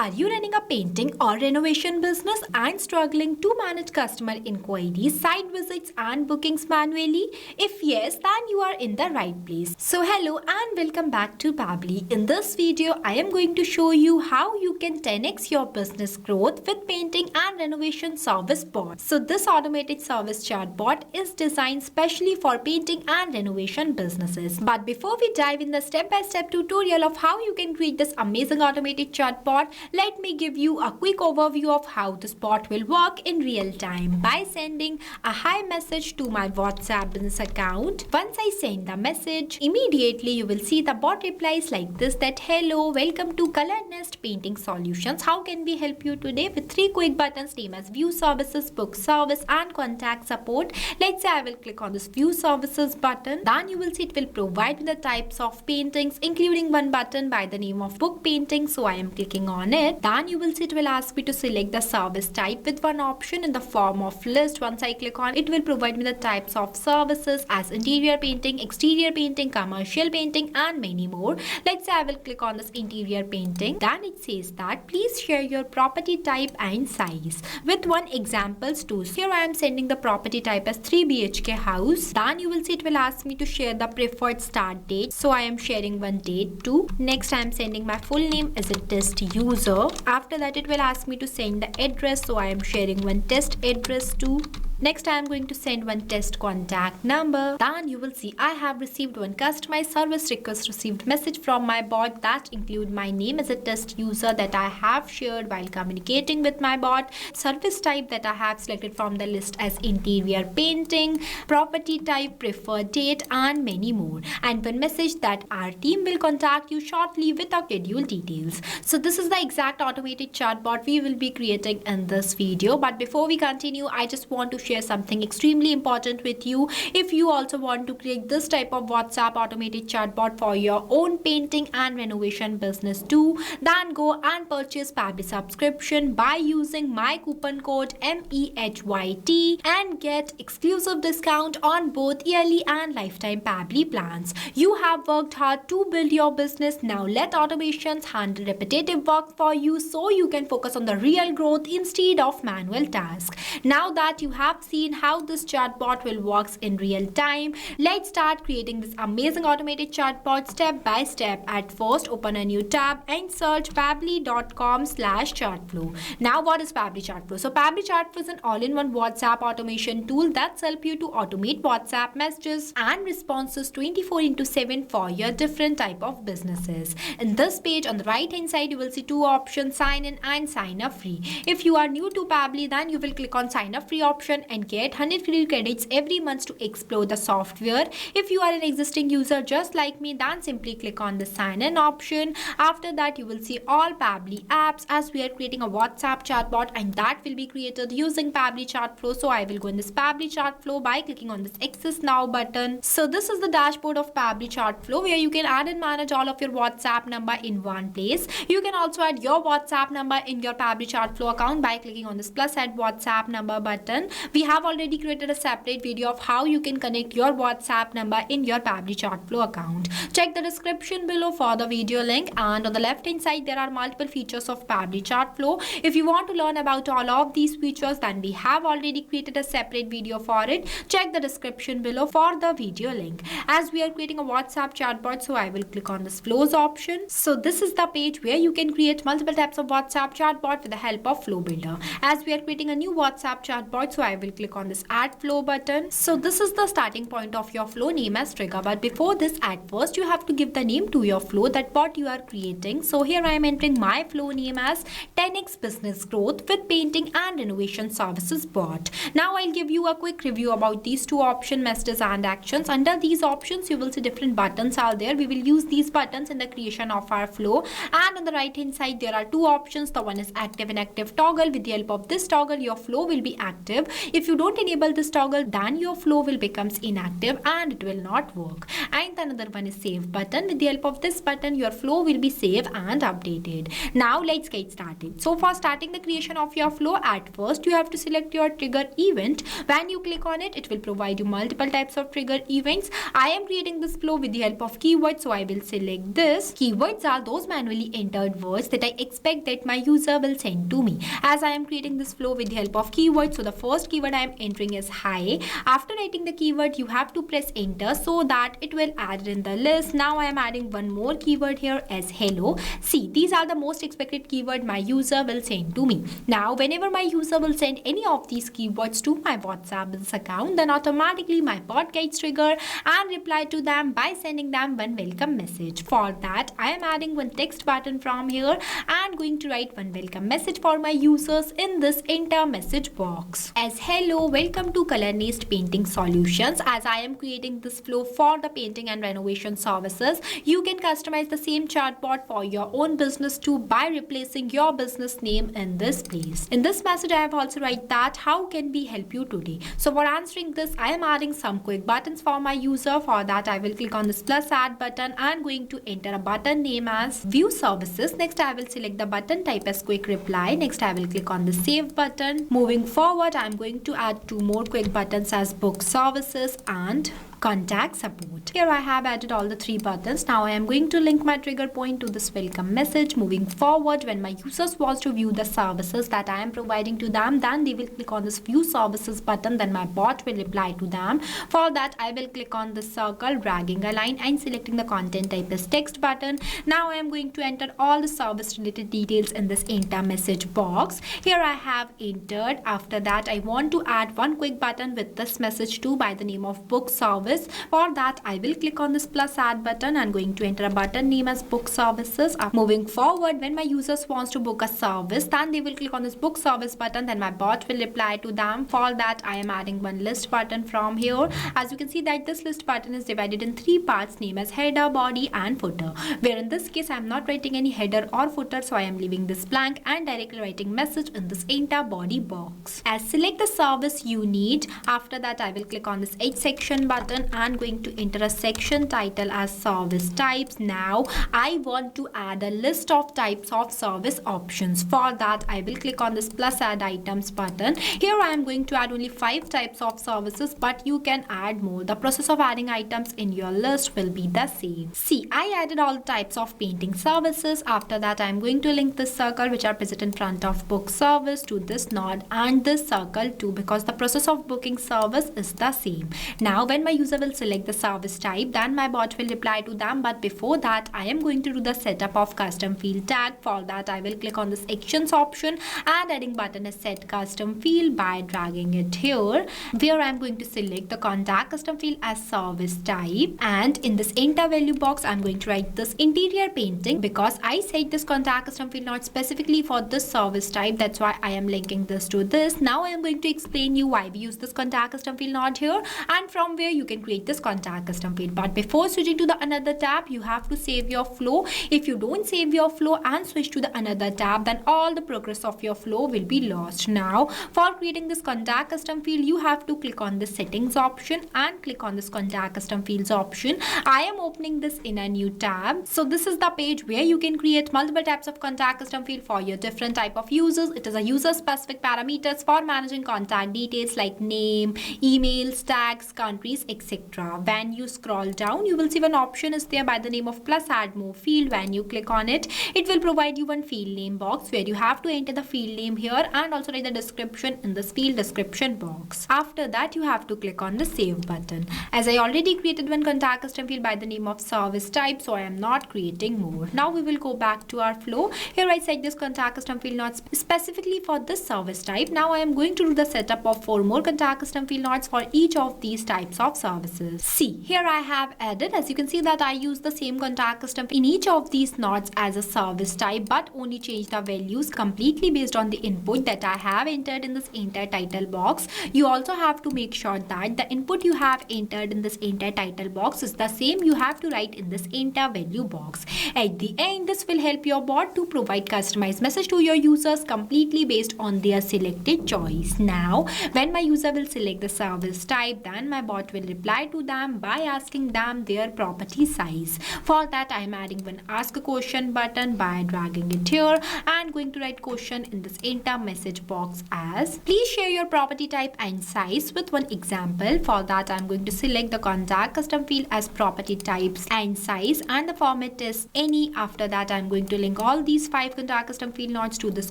Are you running a painting or renovation business and struggling to manage customer inquiries, site visits and bookings manually? If yes, then you are in the right place. So hello and welcome back to Pabbly. In this video, I am going to show you how you can 10x your business growth with painting and renovation service bot. So this automated service chatbot is designed specially for painting and renovation businesses. But before we dive in the step-by-step tutorial of how you can create this amazing automated chatbot, let me give you a quick overview of how this bot will work in real time by sending a hi message to my WhatsApp business account. Once I send the message, immediately you will see the bot replies like this, that hello, welcome to Color Nest Painting Solutions. How can we help you today? With 3 quick buttons named as view services, book service and contact support. Let's say I will click on this view services button. Then you will see it will provide me the types of paintings, including one button by the name of book painting. So I am clicking on it. Then you will see it will ask me to select the service type with one option in the form of list. Once I click on it, will provide me the types of services as interior painting, exterior painting, commercial painting and many more. Let's say I will click on this interior painting. Then it says that please share your property type and size with one examples too. So here I am sending the property type as 3 BHK house. Then you will see it will ask me to share the preferred start date. So I am sharing one date too. Next I am sending my full name as a test user. After that it will ask me to send the address. So I am sharing one test address too. Next I am going to send one test contact number. Then you will see I have received one customized service request received message from my bot that include my name as a test user that I have shared while communicating with my bot, service type that I have selected from the list as interior painting, property type, preferred date and many more, and one message that our team will contact you shortly with our schedule details. So this is the exact automated chatbot we will be creating in this video. But before we continue, I just want to share something extremely important with you. If you also want to create this type of WhatsApp automated chatbot for your own painting and renovation business too, then go and purchase Pabbly subscription by using my coupon code MEHYT and get exclusive discount on both yearly and lifetime Pabbly plans. You have worked hard to build your business. Now let automations handle repetitive work for you so you can focus on the real growth instead of manual tasks. Now that you have seen how this chatbot will work in real time, let's start creating this amazing automated chatbot step by step. At first, open a new tab and search pabbly.com/chatflow. Now what is Pabbly Chatflow? So Pabbly Chatflow is an all-in-one WhatsApp automation tool that's help you to automate WhatsApp messages and responses 24/7 for your different type of businesses. In this page on the right hand side, you will see 2 options, sign in and sign up free. If you are new to Pabbly, then you will click on sign up free option and get 100 free credits every month to explore the software. If you are an existing user just like me, then simply click on the sign in option. After that, you will see all Pabbly apps as we are creating a WhatsApp chatbot, and that will be created using Pabbly Chatflow. So I will go in this Pabbly Chatflow by clicking on this access now button. So this is the dashboard of Pabbly Chatflow where you can add and manage all of your WhatsApp number in one place. You can also add your WhatsApp number in your Pabbly Chatflow account by clicking on this plus add WhatsApp number button. We have already created a separate video of how you can connect your WhatsApp number in your Pabbly Chatflow account. Check the description below for the video link, and on the left hand side there are multiple features of Pabbly Chatflow. If you want to learn about all of these features, then we have already created a separate video for it. Check the description below for the video link. As we are creating a WhatsApp chatbot, so I will click on this flows option. So this is the page where you can create multiple types of WhatsApp chatbot with the help of Flow Builder. As we are creating a new WhatsApp chatbot, so I will click on this add flow button. So this is the starting point of your flow, name as trigger. But before this, at first you have to give the name to your flow, that what you are creating. So here I am entering my flow name as 10x business growth with painting and renovation services bot. Now I'll give you a quick review about these 2 options, messages and actions. Under these options you will see different buttons are there. We will use these buttons in the creation of our flow. And on the right hand side there are 2 options. The one is active and active toggle. With the help of this toggle, your flow will be active. If you don't enable this toggle, then your flow will becomes inactive and it will not work. And another one is save button. With the help of this button, your flow will be saved and updated. Now let's get started. So for starting the creation of your flow, at first you have to select your trigger event. When you click on it, it will provide you multiple types of trigger events. I am creating this flow with the help of keywords, so I will select this. Keywords are those manually entered words that I expect that my user will send to me. As I am creating this flow with the help of keywords, so the first keyword I am entering is hi. After writing the keyword, you have to press enter so that it will add in the list. Now I am adding one more keyword here as hello. See, these are the most expected keyword my user will send to me. Now whenever my user will send any of these keywords to my WhatsApp business account, then automatically my bot gets triggered and reply to them by sending them one welcome message. For that, I am adding one text button from here and going to write one welcome message for my users in this enter message box as hello, welcome to Color Nest Painting Solutions. As I am creating this flow for the painting and renovation services, you can customize the same chatbot for your own business too by replacing your business name in this place. In this message, I have also write that how can we help you today. So for answering this, I am adding some quick buttons for my user. For that, I will click on this plus add button and going to enter a button name as view services. Next, I will select the button type as quick reply. Next, I will click on the save button. Moving forward, I am going to add two more quick buttons as book services and contact support. Here I have added all the three buttons. Now I am going to link my trigger point to this welcome message. Moving forward, when my users wants to view the services that I am providing to them, then they will click on this view services button. Then my bot will reply to them. For that, I will click on the circle, dragging a line and selecting the content type as text button. Now I am going to enter all the service related details in this enter message box. Here I have entered. After that, I want to add one quick button with this message too by the name of book service. For that, I will click on this plus add button and going to enter a button name as book services. Moving forward, when my users wants to book a service, then they will click on this book service button. Then my bot will reply to them. For that, I am adding one list button from here. As you can see that this list button is divided in three parts named as header, body and footer. Where in this case, I am not writing any header or footer, so I am leaving this blank and directly writing message in this enter body box. As select the service you need. After that, I will click on this H section button and going to enter a section title as service types. Now I want to add a list of types of service options. For that, I will click on this plus add items button. Here I am going to add only 5 types of services, but you can add more. The process of adding items in your list will be the same. See, I added all types of painting services. After that, I am going to link this circle which are present in front of book service to this node and this circle too, because the process of booking service is the same. Now when my user will select the service type, then my bot will reply to them. But before that, I am going to do the setup of custom field tag. For that, I will click on this actions option and adding button is set custom field by dragging it here, where I am going to select the contact custom field as service type. And in this enter value box, I am going to write this interior painting because I set this contact custom field not specifically for this service type. That's why I am linking this to this. Now I am going to explain you why we use this contact custom field node here and from where you can create this contact custom field. But before switching to the another tab, you have to save your flow. If you don't save your flow and switch to the another tab, then all the progress of your flow will be lost. Now for creating this contact custom field, you have to click on the settings option and click on this contact custom fields option. I am opening this in a new tab. So this is the page where you can create multiple types of contact custom field for your different type of users. It is a user specific parameters for managing contact details like name, emails, tags, countries, etc. When you scroll down, you will see one option is there by the name of plus add more field. When you click on it, it will provide you one field name box where you have to enter the field name here and also write the description in this field description box. After that, you have to click on the save button. As I already created one contact custom field by the name of service type, so I am not creating more. Now we will go back to our flow. Here I set this contact custom field not specifically for this service type. Now I am going to do the setup of 4 more contact custom field nodes for each of these types of service. services. See, here I have added, as you can see that I use the same contact custom in each of these nodes as a service type, but only change the values completely based on the input that I have entered in this enter title box. You also have to make sure that the input you have entered in this enter title box is the same you have to write in this enter value box. At the end, this will help your bot to provide customized message to your users completely based on their selected choice. Now, when my user will select the service type, then my bot will reply to them by asking them their property size. For that, I am adding one ask a question button by dragging it here and going to write question in this enter message box as please share your property type and size with one example. For that, I am going to select the contact custom field as property types and size, and the format is any. After that, I am going to link all these 5 contact custom field nodes to this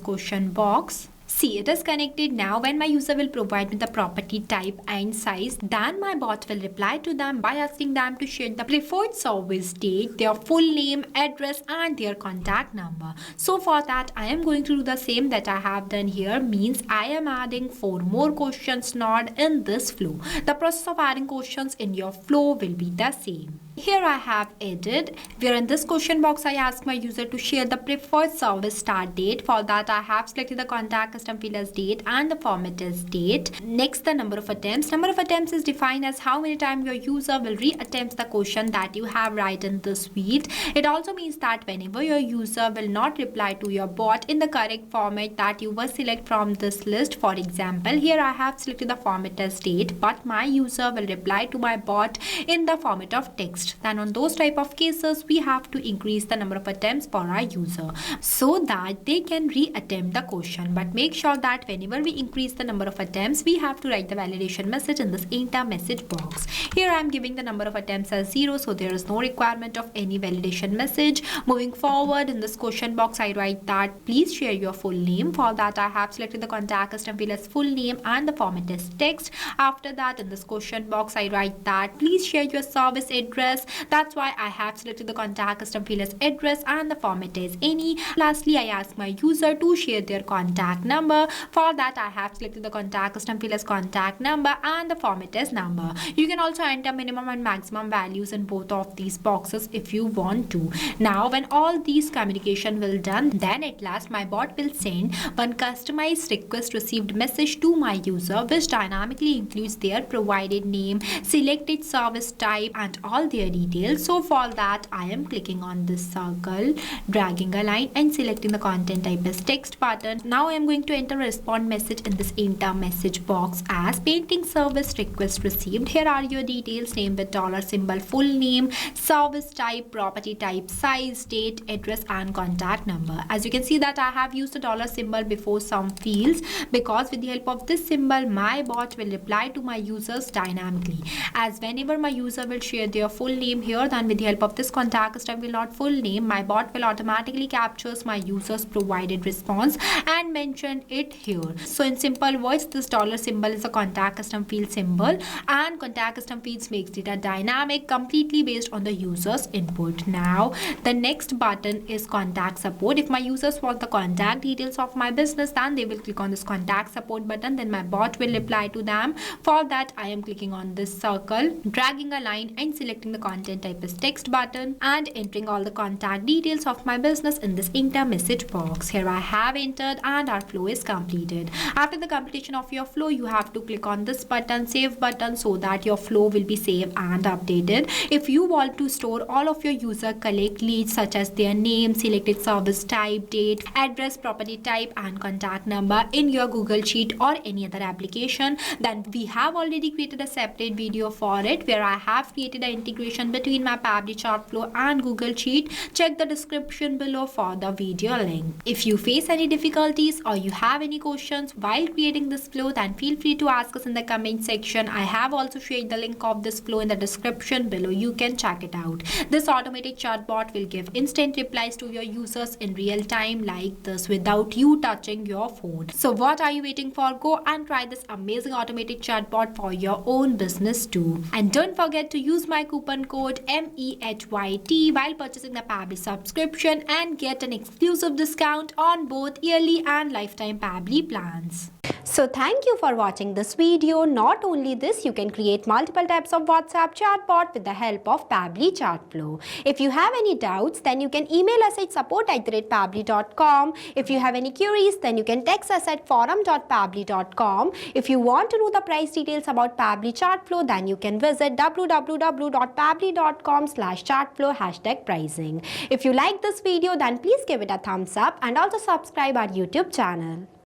question box. See, it is connected. Now when my user will provide me the property type and size, then my bot will reply to them by asking them to share the preferred service date, their full name, address and their contact number. So for that, I am going to do the same that I have done here, means I am adding 4 more questions node in this flow. The process of adding questions in your flow will be the same. Here I have added, where in this question box I ask my user to share the preferred service start date. For that, I have selected the contact custom field as date and the format is date. Next, the number of attempts. Number of attempts is defined as how many times your user will re-attempt the question that you have written in this field. It also means that whenever your user will not reply to your bot in the correct format that you will select from this list. For example, here I have selected the format as date, but my user will reply to my bot in the format of text. Then on those type of cases, we have to increase the number of attempts for our user so that they can re-attempt the question. But make sure that whenever we increase the number of attempts, we have to write the validation message in this enter message box. Here I am giving the number of attempts as 0, so there is no requirement of any validation message. Moving forward, in this question box, I write that please share your full name. For that, I have selected the contact custom field as full name and the format is text. After that, in this question box, I write that please share your service address. That's why I have selected the contact custom field as address and the format is any. Lastly, I ask my user to share their contact number. For that, I have selected the contact custom field as contact number and the format is number. You can also enter minimum and maximum values in both of these boxes if you want to. Now, when all these communication will done, then at last my bot will send one customized request received message to my user, which dynamically includes their provided name, selected service type and all their details. So for that, I am clicking on this circle, dragging a line and selecting the content type as text button. Now I am going to enter a respond message in this enter message box as painting service request received. Here are your details, name with $symbol, full name, service type, property type, size, date, address and contact number. As you can see that I have used the $symbol before some fields, because with the help of this symbol, my bot will reply to my users dynamically. As whenever my user will share their full name here, then with the help of this contact custom field not full name, my bot will automatically captures my user's provided response and mention it here. So in simple words, this $symbol is a contact custom field symbol, and contact custom fields makes data dynamic completely based on the user's input. Now the next button is contact support. If my users want the contact details of my business, then they will click on this contact support button, then my bot will reply to them. For that, I am clicking on this circle, dragging a line and selecting the content type as text button and entering all the contact details of my business in this enter message box. Here I have entered and our flow is completed. After the completion of your flow, you have to click on this button, save button, so that your flow will be saved and updated. If you want to store all of your user collect leads such as their name, selected service type, date, address, property type and contact number in your Google Sheet or any other application, then we have already created a separate video for it where I have created an integration between my Pabbly, Chatflow and Google Sheet. Check the description below for the video link. If you face any difficulties or you have any questions while creating this flow, then feel free to ask us in the comment section. I have also shared the link of this flow in the description below. You can check it out. This automated chatbot will give instant replies to your users in real time like this without you touching your phone. So what are you waiting for? Go and try this amazing automated chatbot for your own business too. And don't forget to use my coupon code MEHYT while purchasing the Pabbly subscription and get an exclusive discount on both yearly and lifetime Pabbly plans. So thank you for watching this video. Not only this, you can create multiple types of WhatsApp chatbot with the help of Pabbly Chatflow. If you have any doubts, then you can email us at support@pabbly.com. If you have any queries, then you can text us at forum.pabbly.com. If you want to know the price details about Pabbly Chatflow, then you can visit www.pabbly.com/chatflow #pricing. If you like this video, then please give it a thumbs up and also subscribe our YouTube channel.